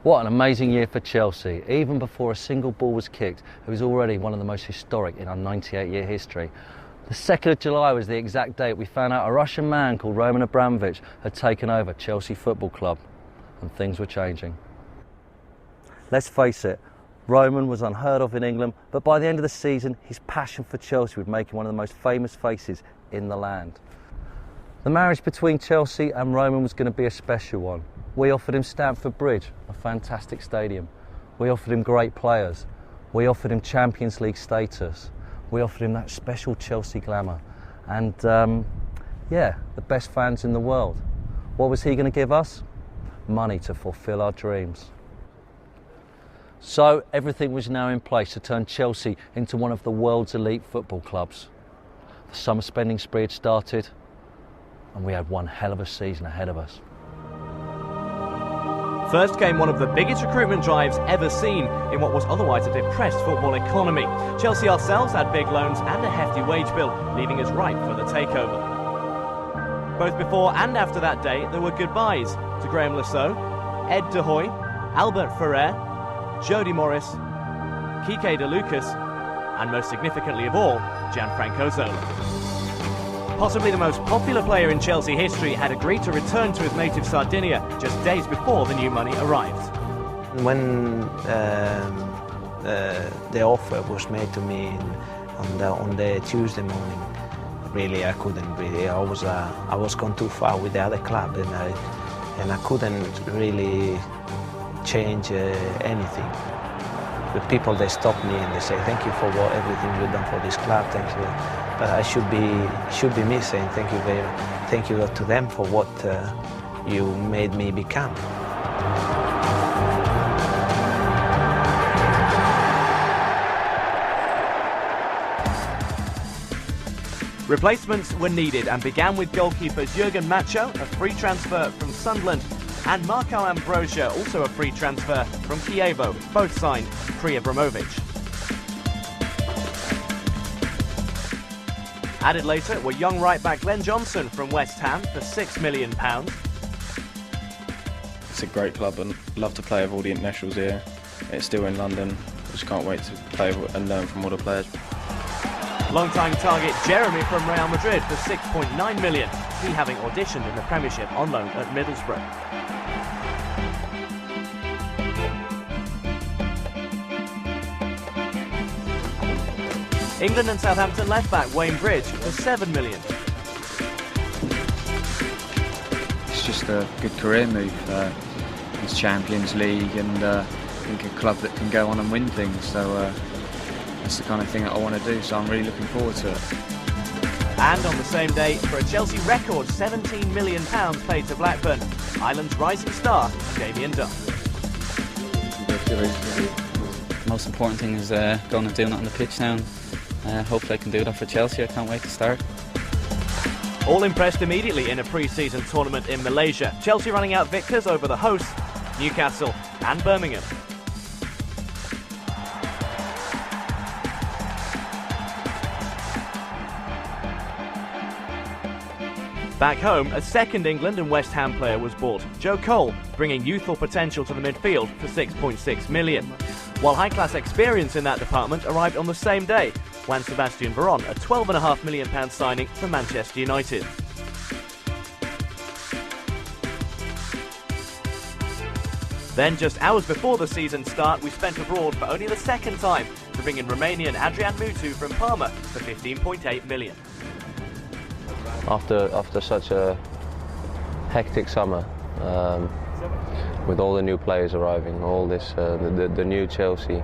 What an amazing year for Chelsea. Even before a single ball was kicked, it was already one of the most historic in our 98-year history. The 2nd of July was the exact date we found out a Russian man called Roman Abramovich had taken over Chelsea Football Club, and things were changing. Let's face it, Roman was unheard of in England, but by the end of the season, his passion for Chelsea would make him one of the most famous faces in the land. The marriage between Chelsea and Roman was going to be a special one. We offered him Stamford Bridge, a fantastic stadium. We offered him great players. We offered him Champions League status. We offered him that special Chelsea glamour. And the best fans in the world. What was he going to give us? Money to fulfil our dreams. So everything was now in place to turn Chelsea into one of the world's elite football clubs. The summer spending spree had started, and we had one hell of a season ahead of us. First came one of the biggest recruitment drives ever seen in what was otherwise a depressed football economy. Chelsea ourselves had big loans and a hefty wage bill, leaving us ripe for the takeover. Both before and after that day, there were goodbyes to Graham Lasso, Ed De Hoy, Albert Ferrer, Jody Morris, Kike De Lucas, and most significantly of all, Gianfranco Zola. Possibly the most popular player in Chelsea history had agreed to return to his native Sardinia just days before the new money arrived. When the offer was made to me on the Tuesday morning, really I couldn't really. I was gone too far with the other club, and I couldn't really change anything. The people, they stopped me and they say thank you for everything you've done for this club. Thank you. But I should be me saying thank you to them for what you made me become. Replacements were needed and began with goalkeepers Jurgen Macho, a free transfer from Sunderland, and Marco Ambrosio, also a free transfer from Kievo, both signed pre-Abramovich. Added later were young right-back Glenn Johnson from West Ham for £6 million. It's a great club and love to play with all the internationals here. It's still in London. Just can't wait to play and learn from all the players. Long-time target Jeremy from Real Madrid for £6.9 million, he having auditioned in the Premiership on loan at Middlesbrough. England and Southampton left-back Wayne Bridge for £7 million. It's just a good career move. It's Champions League and I think a club that can go on and win things. So that's the kind of thing that I want to do. So I'm really looking forward to it. And on the same day, for a Chelsea record £17 million paid to Blackburn, Ireland's rising star Damien Duff. The most important thing is going and doing it on the pitch now. Hopefully I can do that for Chelsea. I can't wait to start. All impressed immediately in a pre-season tournament in Malaysia. Chelsea running out victors over the hosts, Newcastle and Birmingham. Back home, a second England and West Ham player was bought, Joe Cole, bringing youthful potential to the midfield for £6.6 million. While high-class experience in that department arrived on the same day, Juan Sebastian Veron, a £12.5 million signing for Manchester United. Then, just hours before the season start, we spent abroad for only the second time to bring in Romanian Adrian Mutu from Parma for £15.8 million. After such a hectic summer, with all the new players arriving, all this, the new Chelsea,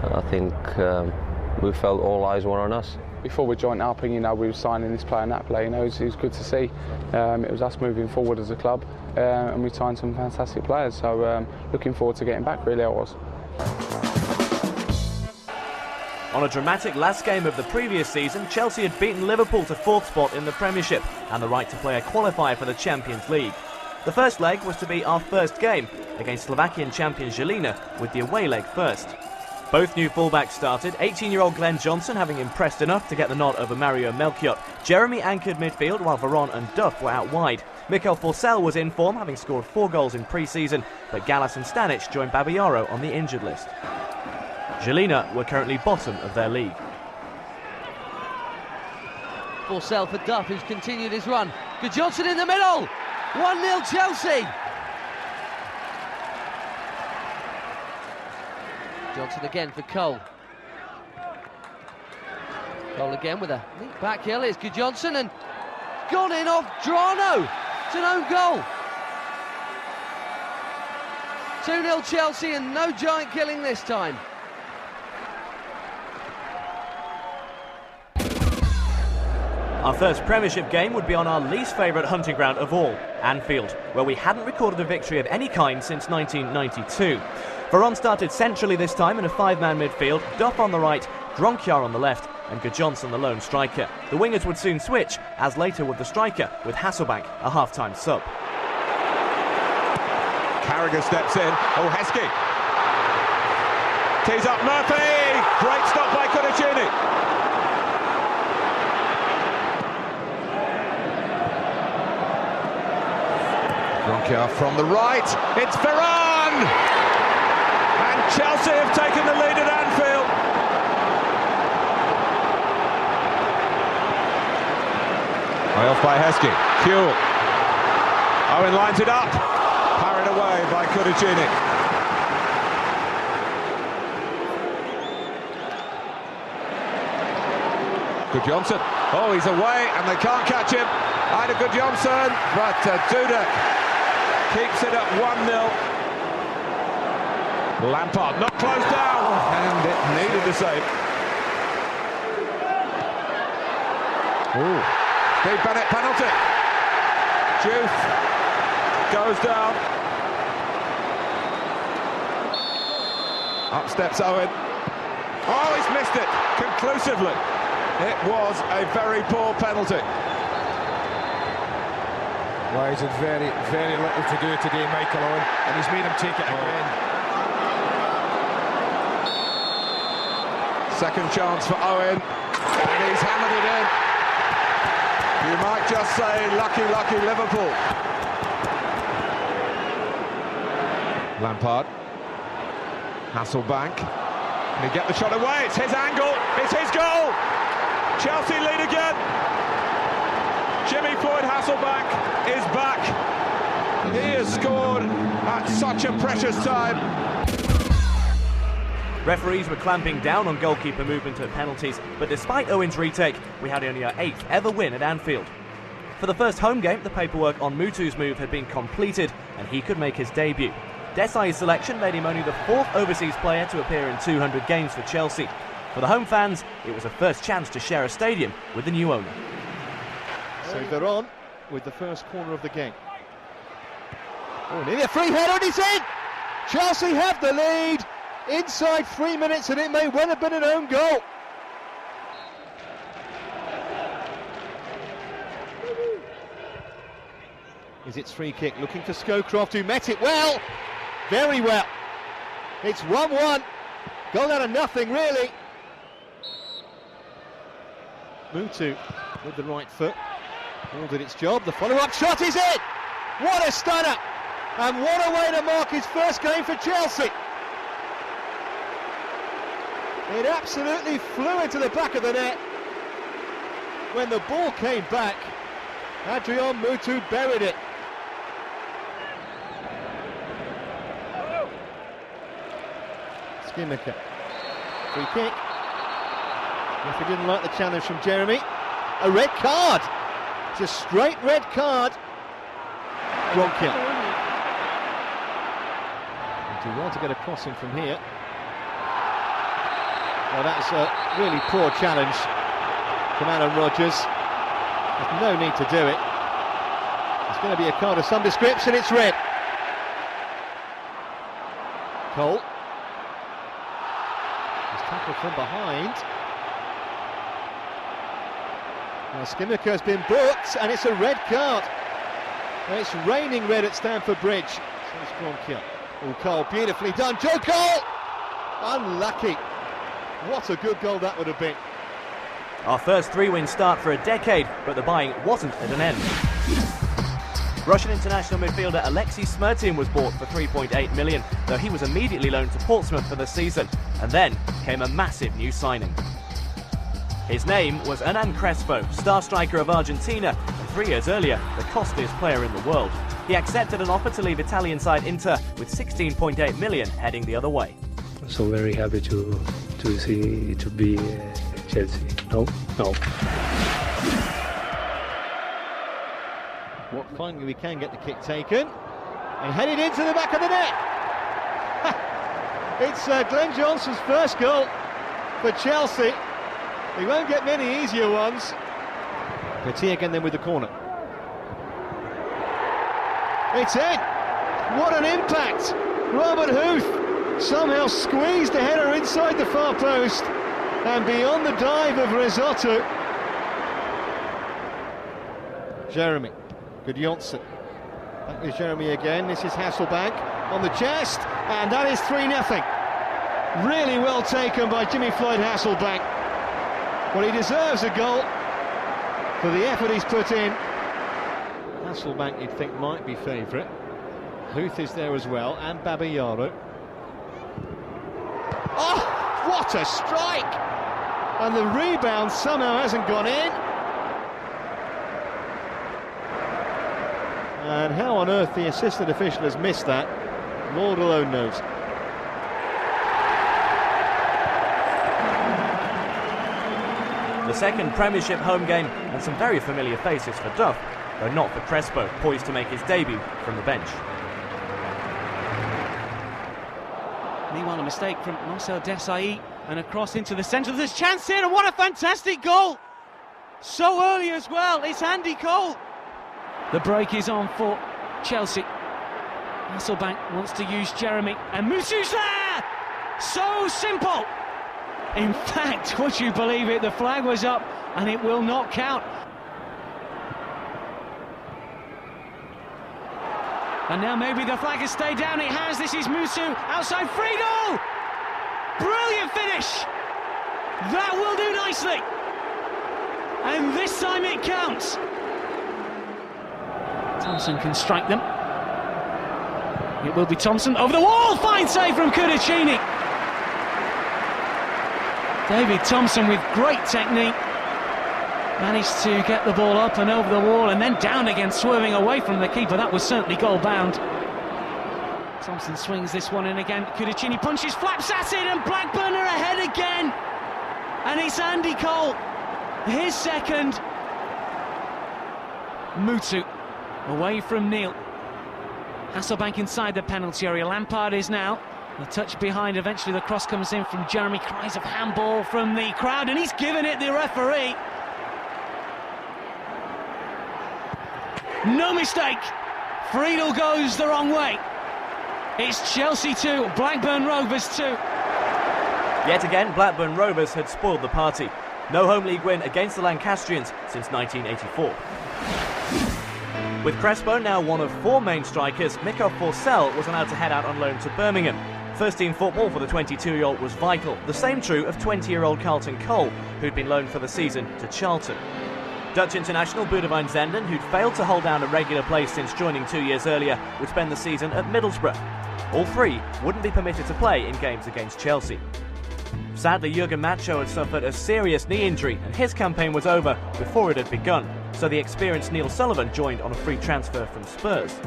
I think we felt all eyes were on us. Before we joined up, we were signing this player and that player. It was good to see. It was us moving forward as a club, and we signed some fantastic players. So looking forward to getting back. Really, I was. On a dramatic last game of the previous season, Chelsea had beaten Liverpool to 4th spot in the Premiership and the right to play a qualifier for the Champions League. The first leg was to be our first game against Slovakian champion Žilina, with the away leg first. Both new fullbacks started, 18-year-old Glenn Johnson having impressed enough to get the nod over Mario Melchiot. Jeremy anchored midfield while Veron and Duff were out wide. Mikel Forsell was in form, having scored 4 goals in pre-season, but Gallas and Stanic joined Babayaro on the injured list. Žilina were currently bottom of their league. Forsell for Duff, who's continued his run. Good Johnson in the middle! 1-0 Chelsea! Johnson again for Cole. Cole again with a neat back heel. Here's Good Johnson and gone in off Drano. It's an own goal. 2-0 Chelsea and no giant killing this time. Our first Premiership game would be on our least favourite hunting ground of all, Anfield, where we hadn't recorded a victory of any kind since 1992. Veron started centrally this time in a 5-man midfield, Duff on the right, Gronkjar on the left and Gudjonsson the lone striker. The wingers would soon switch, as later would the striker, with Hasselbank a half-time sub. Carragher steps in. Oh, Heskey. Tees up Murphy. Great stop by Cudicini. Gronkjar from the right. It's Veron! And Chelsea have taken the lead at Anfield. Way off by Heskey. Kuhl. Owen lines it up. Parried away by Cudicini. Gudjonsson. Oh, he's away and they can't catch him. Ida Gudjonsson, but Dudek keeps it at 1-0. Lampard not closed down, and it needed the save. Ooh, Steve Bennett penalty. Juve goes down. Up steps Owen. Oh, he's missed it conclusively. It was a very poor penalty. Well, he's had very, very little to do today, Michael Owen, and he's made him take it again. Second chance for Owen, and he's hammered it in. You might just say, lucky, lucky Liverpool. Lampard. Hasselbank. Can he get the shot away? It's his angle. It's his goal. Chelsea lead again. Jimmy Floyd Hasselbank is back. He has scored at such a precious time. Referees were clamping down on goalkeeper movement at penalties, but despite Owen's retake, we had only our 8th ever win at Anfield. For the first home game, the paperwork on Mutu's move had been completed and he could make his debut. Desai's selection made him only the 4th overseas player to appear in 200 games for Chelsea. For the home fans, it was a first chance to share a stadium with the new owner. So Veron with the first corner of the game. Oh, nearly a free header and he's in! Chelsea have the lead inside 3 minutes and it may well have been an own goal. Is its free kick looking for Scowcroft, who met it well, very well. It's 1-1, goal out of nothing really. Mutu with the right foot, all did its job. The follow-up shot is in! What a stunner! And what a way to mark his first game for Chelsea. It absolutely flew into the back of the net. When the ball came back, Adrian Mutu buried it. Skimmiker, free kick. If he didn't like the challenge from Jeremy, a red card. It's a straight red card. Gronkjar. Do well to get a crossing from here. Well, that's a really poor challenge from Alan Rodgers. There's no need to do it. It's going to be a card of some description. It's red. Cole. He's tackled from behind. Now Skimmiker has been booked and it's a red card. Well, it's raining red at Stamford Bridge. So it's Gronkjar. Oh, Cole, beautifully done. Joe Cole! Unlucky. What a good goal that would have been. Our first 3-win start for a decade, but the buying wasn't at an end. Russian international midfielder Alexei Smirtin was bought for 3.8 million, though he was immediately loaned to Portsmouth for the season. And then came a massive new signing. His name was Hernan Crespo, star striker of Argentina, and 3 years earlier, the costliest player in the world. He accepted an offer to leave Italian side Inter with 16.8 million heading the other way. So very happy to be Chelsea. No. What finally we can get the kick taken and headed into the back of the net. It's Glenn Johnson's first goal for Chelsea. He won't get many easier ones. Petit again then with the corner. It's in. What an impact! Robert Huth somehow squeezed the header inside the far post and beyond the dive of Risotto. Jeremy. Good Johnson. Back with Jeremy again. This is Hasselbank on the chest, and that is 3-0. Really well taken by Jimmy Floyd Hasselbank. Well, he deserves a goal for the effort he's put in. Hasselbank, you'd think, might be favourite. Huth is there as well, and Babayaro. Oh, what a strike! And the rebound somehow hasn't gone in. And how on earth the assistant official has missed that, Lord alone knows. The second Premiership home game, and some very familiar faces for Duff, though not for Crespo, poised to make his debut from the bench. Meanwhile, a mistake from Marcel Desailly, and across into the centre. There's chance here, and what a fantastic goal! So early as well, it's Andy Cole. The break is on for Chelsea. Hasselbank wants to use Jeremy, and Musu's there! So simple! In fact, would you believe it, the flag was up, and it will not count. And now maybe the flag has stayed down. It has. This is Musu outside Friedel. Brilliant finish. That will do nicely. And this time it counts. Thompson can strike them. It will be Thompson over the wall. Fine save from Cudicini. David Thompson with great technique. Managed to get the ball up and over the wall and then down again, swerving away from the keeper. That was certainly goal-bound. Thompson swings this one in again. Cudicini punches, flaps at it, and Blackburn are ahead again. And it's Andy Cole, his second. Mutu away from Neil. Hasselbank inside the penalty area. Lampard is now. The touch behind, eventually the cross comes in from Jeremy. Cries of handball from the crowd, and he's given it the referee. No mistake. Friedel goes the wrong way. It's Chelsea 2, Blackburn Rovers 2. Yet again, Blackburn Rovers had spoiled the party. No home league win against the Lancastrians since 1984. With Crespo now one of 4 main strikers, Mikko Forsell was allowed to head out on loan to Birmingham. First-team football for the 22-year-old was vital. The same true of 20-year-old Carlton Cole, who'd been loaned for the season to Charlton. Dutch international Boudewijn Zenden, who'd failed to hold down a regular place since joining 2 years earlier, would spend the season at Middlesbrough. All 3 wouldn't be permitted to play in games against Chelsea. Sadly, Jurgen Macho had suffered a serious knee injury, and his campaign was over before it had begun, so the experienced Neil Sullivan joined on a free transfer from Spurs.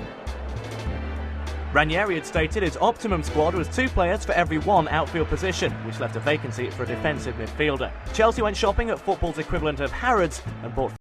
Ranieri had stated his optimum squad was 2 players for every 1 outfield position, which left a vacancy for a defensive midfielder. Chelsea went shopping at football's equivalent of Harrods and bought